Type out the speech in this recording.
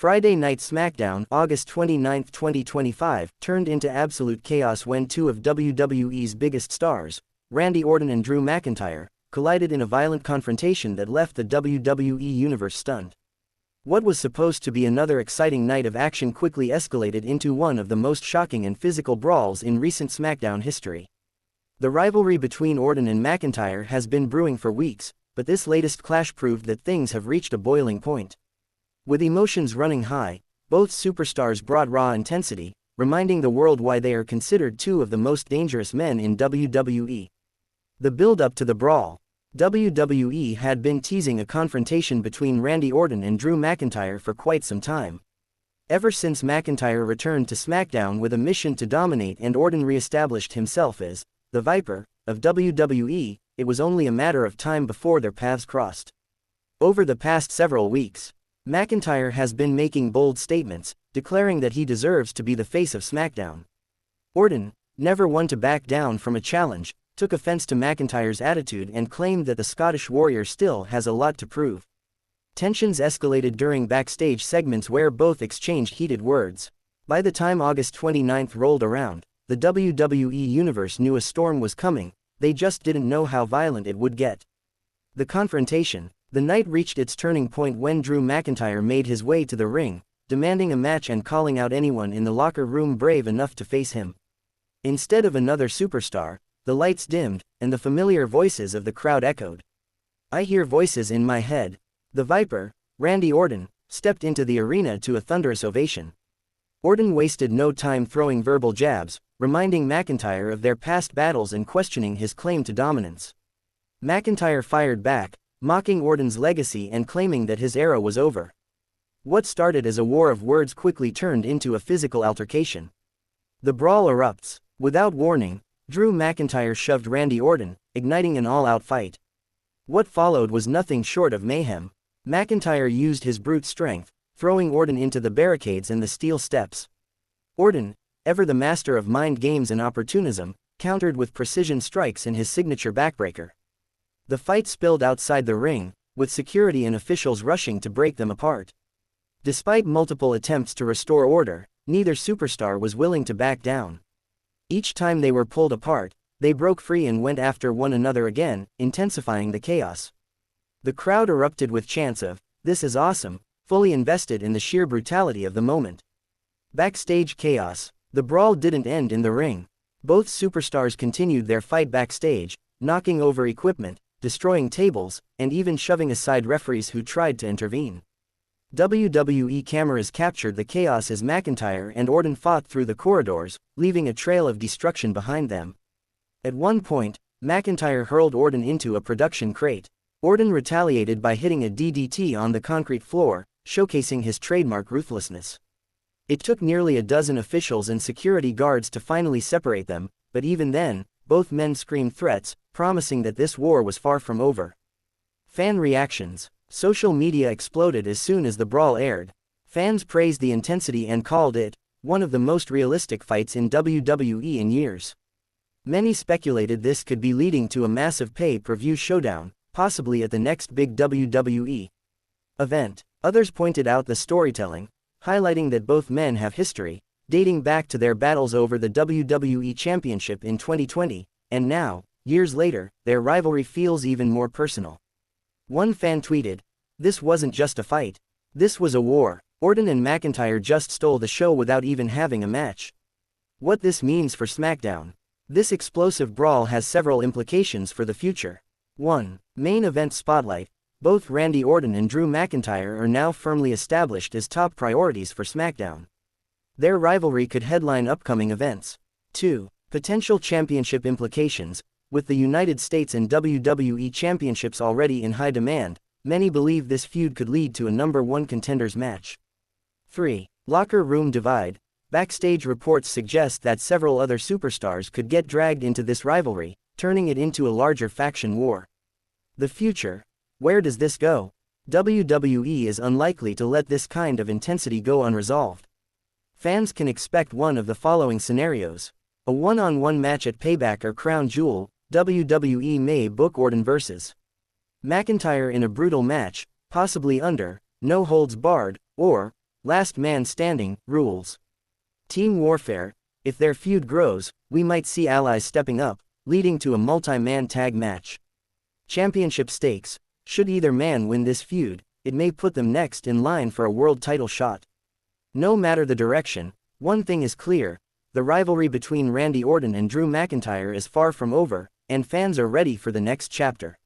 Friday Night SmackDown, August 29, 2025, turned into absolute chaos when two of WWE's biggest stars, Randy Orton and Drew McIntyre, collided in a violent confrontation that left the WWE Universe stunned. What was supposed to be another exciting night of action quickly escalated into one of the most shocking and physical brawls in recent SmackDown history. The rivalry between Orton and McIntyre has been brewing for weeks, but this latest clash proved that things have reached a boiling point. With emotions running high, both superstars brought raw intensity, reminding the world why they are considered two of the most dangerous men in WWE. The build-up to the brawl. WWE had been teasing a confrontation between Randy Orton and Drew McIntyre for quite some time. Ever since McIntyre returned to SmackDown with a mission to dominate and Orton re-established himself as the Viper of WWE, it was only a matter of time before their paths crossed. Over the past several weeks, McIntyre has been making bold statements, declaring that he deserves to be the face of SmackDown. Orton, never one to back down from a challenge, took offense to McIntyre's attitude and claimed that the Scottish Warrior still has a lot to prove. Tensions escalated during backstage segments where both exchanged heated words. By the time August 29 rolled around, the WWE Universe knew a storm was coming, they just didn't know how violent it would get. The confrontation. The night reached its turning point when Drew McIntyre made his way to the ring, demanding a match and calling out anyone in the locker room brave enough to face him. Instead of another superstar, the lights dimmed, and the familiar voices of the crowd echoed. I hear voices in my head. The Viper, Randy Orton, stepped into the arena to a thunderous ovation. Orton wasted no time throwing verbal jabs, reminding McIntyre of their past battles and questioning his claim to dominance. McIntyre fired back, mocking Orton's legacy and claiming that his era was over. What started as a war of words quickly turned into a physical altercation. The brawl erupts. Without warning, Drew McIntyre shoved Randy Orton, igniting an all-out fight. What followed was nothing short of mayhem. McIntyre used his brute strength, throwing Orton into the barricades and the steel steps. Orton, ever the master of mind games and opportunism, countered with precision strikes and his signature backbreaker. The fight spilled outside the ring, with security and officials rushing to break them apart. Despite multiple attempts to restore order, neither superstar was willing to back down. Each time they were pulled apart, they broke free and went after one another again, intensifying the chaos. The crowd erupted with chants of, "This is awesome," fully invested in the sheer brutality of the moment. Backstage chaos. The brawl didn't end in the ring. Both superstars continued their fight backstage, knocking over equipment, destroying tables, and even shoving aside referees who tried to intervene. WWE cameras captured the chaos as McIntyre and Orton fought through the corridors, leaving a trail of destruction behind them. At one point, McIntyre hurled Orton into a production crate. Orton retaliated by hitting a DDT on the concrete floor, showcasing his trademark ruthlessness. It took nearly a dozen officials and security guards to finally separate them, but even then, both men screamed threats, promising that this war was far from over. Fan reactions. Social media exploded as soon as the brawl aired. Fans praised the intensity and called it one of the most realistic fights in WWE in years. Many speculated this could be leading to a massive pay-per-view showdown, possibly at the next big WWE event. Others pointed out the storytelling, highlighting that both men have history, dating back to their battles over the WWE Championship in 2020, and now, years later, their rivalry feels even more personal. One fan tweeted, "This wasn't just a fight. This was a war. Orton and McIntyre just stole the show without even having a match." What this means for SmackDown. This explosive brawl has several implications for the future. 1. Main event spotlight. Both Randy Orton and Drew McIntyre are now firmly established as top priorities for SmackDown. Their rivalry could headline upcoming events. 2. Potential championship implications. With the United States and WWE championships already in high demand, many believe this feud could lead to a #1 contenders match. 3. Locker room divide. Backstage reports suggest that several other superstars could get dragged into this rivalry, turning it into a larger faction war. The future. Where does this go? WWE is unlikely to let this kind of intensity go unresolved. Fans can expect one of the following scenarios. A one-on-one match at Payback or Crown Jewel. WWE may book Orton vs. McIntyre in a brutal match, possibly under no holds barred, or last man standing, rules. Team warfare. If their feud grows, we might see allies stepping up, leading to a multi-man tag match. Championship stakes. Should either man win this feud, it may put them next in line for a world title shot. No matter the direction, one thing is clear, the rivalry between Randy Orton and Drew McIntyre is far from over, and fans are ready for the next chapter.